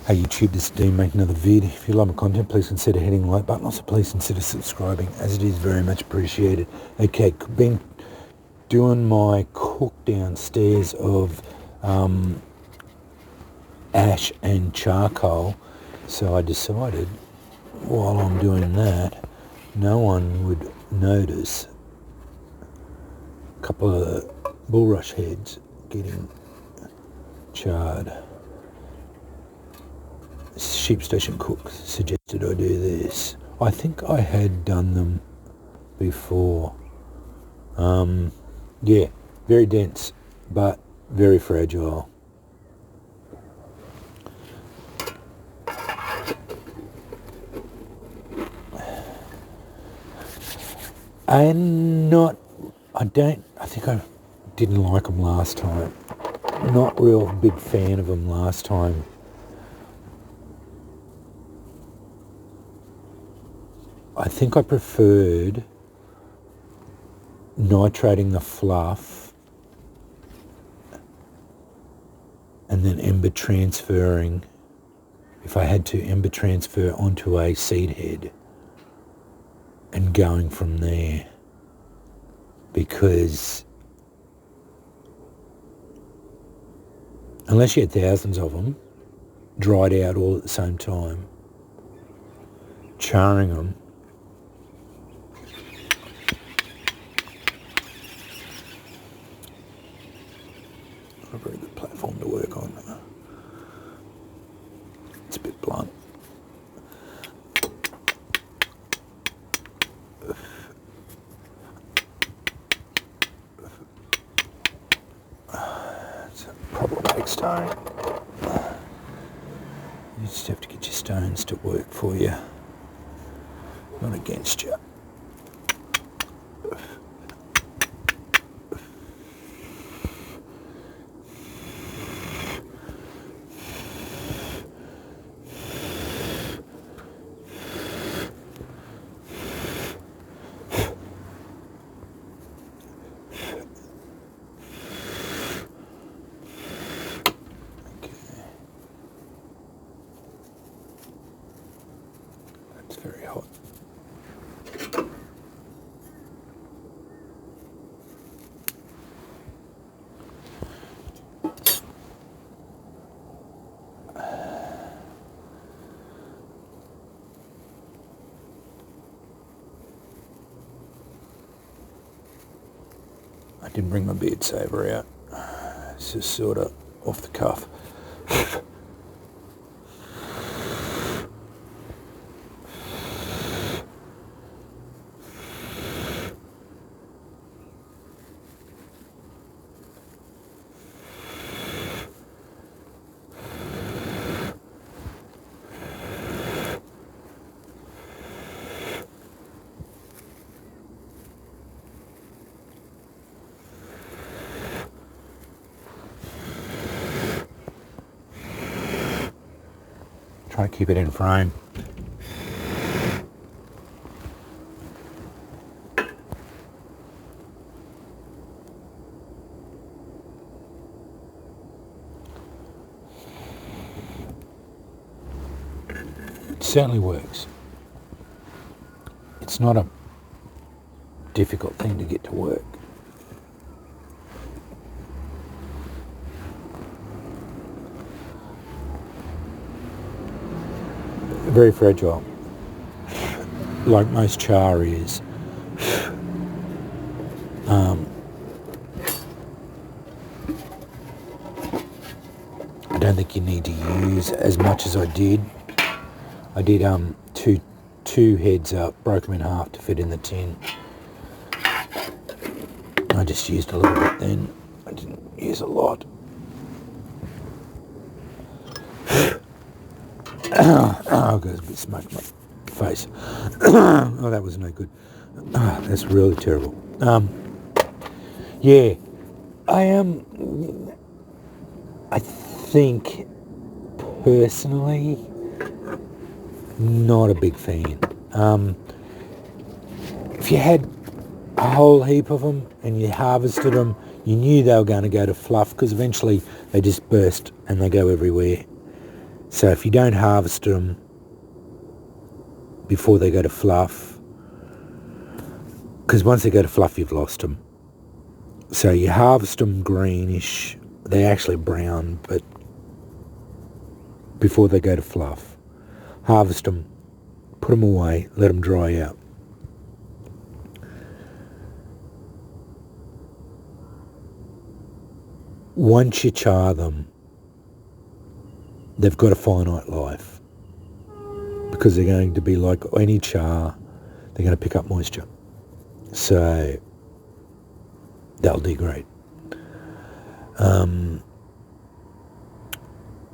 Hey YouTube, this is Dean making another vid. If you like my content, please consider hitting the like button. Also, please consider subscribing, as it is very much appreciated. Okay, been doing my cook downstairs of ash and charcoal. So I decided, while I'm doing that, no one would notice a couple of bullrush heads getting charred. Sheep station cook suggested I do this. I think I had done them before. Yeah, very dense, but very fragile. I think I didn't like them last time. Not real big fan of them last time. I think I preferred nitrating the fluff and then ember transferring, if I had to, ember transfer onto a seed head and going from there, because unless you had thousands of them dried out all at the same time, charring them a very good platform to work on. It's a bit blunt. It's a problematic stone. You just have to get your stones to work for you, not against you. It's very hot. I didn't bring my beard saver out. It's just sort of off the cuff. Try to keep it in frame. It certainly works. It's not a difficult thing to get to work. Very fragile, like most char is. I don't think you need to use as much as I did. I did two heads up, broke them in half to fit in the tin. I just used a little bit then. I didn't use a lot. Oh, God, there's a bit of smoke in my face. Oh, that was no good. That's really terrible. Yeah, I think, personally, not a big fan. If you had a whole heap of them and you harvested them, you knew they were going to go to fluff, because eventually they just burst and they go everywhere. So if you don't harvest them before they go to fluff, because once they go to fluff, you've lost them. So you harvest them greenish. They're actually brown, but before they go to fluff, harvest them, put them away, let them dry out. Once you char them, they've got a finite life, because they're going to be like any char, they're going to pick up moisture. So they'll degrade.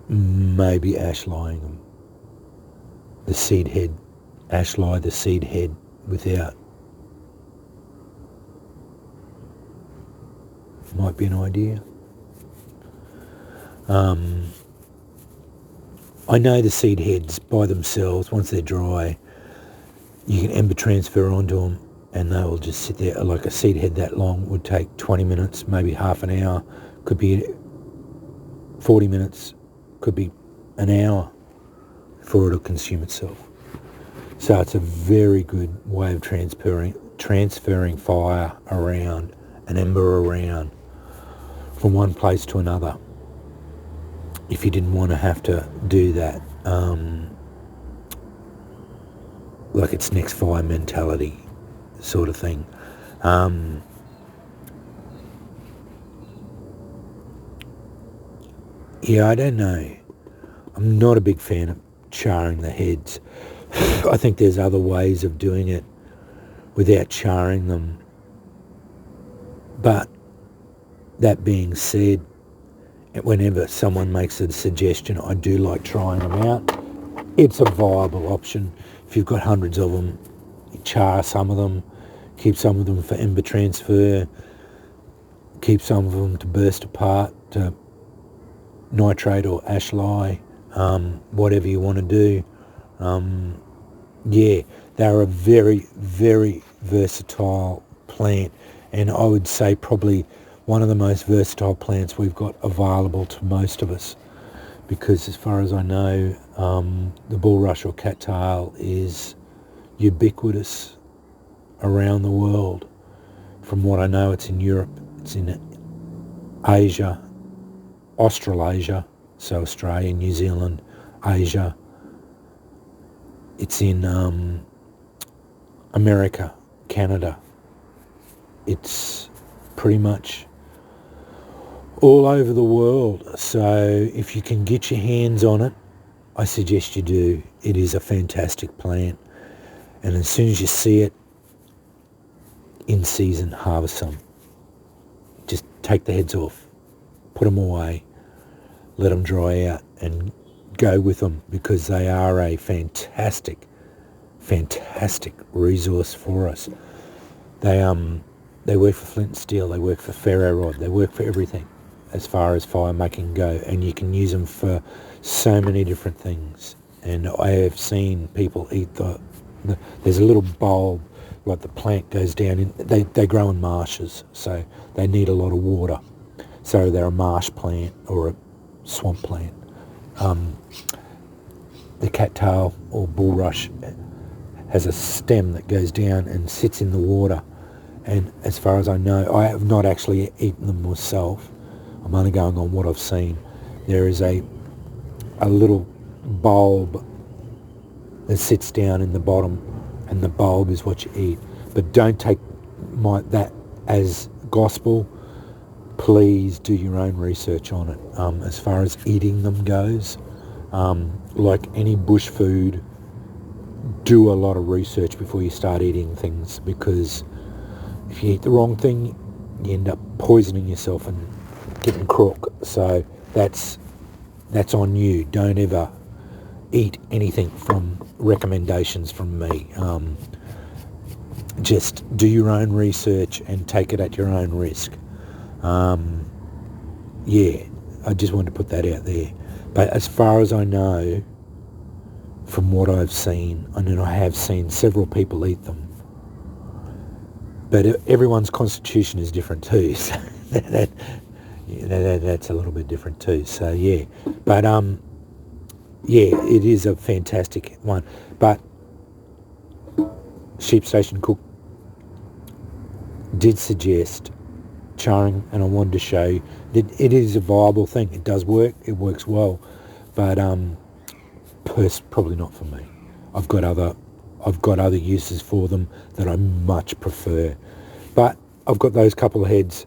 Maybe ash lying them. The seed head, ash lie the seed head without. Might be an idea. I know the seed heads by themselves, once they're dry, you can ember transfer onto them and they will just sit there. Like a seed head that long would take 20 minutes, maybe half an hour, could be 40 minutes, could be an hour for it to consume itself. So it's a very good way of transferring fire around, an ember around from one place to another. If you didn't want to have to do that, like it's next fire mentality sort of thing. Yeah, I don't know. I'm not a big fan of charring the heads. I think there's other ways of doing it without charring them. But that being said, whenever someone makes a suggestion, I do like trying them out. It's a viable option. If you've got hundreds of them, you char some of them, keep some of them for ember transfer, keep some of them to burst apart, to nitrate or ash lye, whatever you want to do. Yeah, they're a very, very versatile plant, and I would say probably one of the most versatile plants we've got available to most of us, because as far as I know, the bullrush or cattail is ubiquitous around the world. From what I know, it's in Europe, it's in Asia, Australasia, so Australia, New Zealand, Asia. It's in America, Canada. It's pretty much all over the world. So if you can get your hands on it, I suggest you do. It is a fantastic plant. And as soon as you see it in season, harvest some. Just take the heads off, put them away, let them dry out and go with them, because they are a fantastic, fantastic resource for us. They work for flint and steel, they work for ferro rod, they work for everything as far as fire making go, and you can use them for so many different things. And I have seen people eat there's a little bulb, like the plant goes down in, they grow in marshes, so they need a lot of water. So they're a marsh plant or a swamp plant. The cattail or bulrush has a stem that goes down and sits in the water. And as far as I know, I have not actually eaten them myself. I'm only going on what I've seen. There is a little bulb that sits down in the bottom, and the bulb is what you eat. But don't take that as gospel. Please do your own research on it. As far as eating them goes, like any bush food, do a lot of research before you start eating things, because if you eat the wrong thing, you end up poisoning yourself and getting crook. So that's on you. Don't ever eat anything from recommendations from me. Just do your own research and take it at your own risk. Yeah, I just wanted to put that out there. But as far as I know, from what I've seen, and I have seen several people eat them, but everyone's constitution is different too, so that's a little bit different too. So yeah, but yeah, it is a fantastic one. But Sheep Station Cook did suggest charring, and I wanted to show you that it is a viable thing. It does work. It works well, but probably not for me. I've got other uses for them that I much prefer. But I've got those couple of heads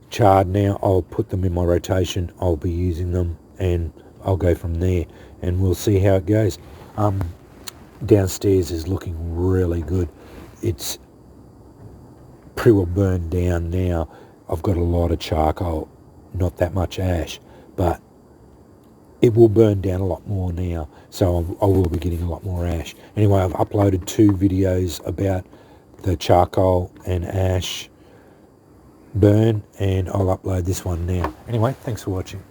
charred now. I'll put them in my rotation. I'll be using them, and I'll go from there, and we'll see how it goes. Downstairs is looking really good. It's pretty well burned down now. I've got a lot of charcoal, not that much ash, but it will burn down a lot more now, so I will be getting a lot more ash. Anyway, I've uploaded 2 videos about the charcoal and ash burn, and I'll upload this one now. Anyway, thanks for watching.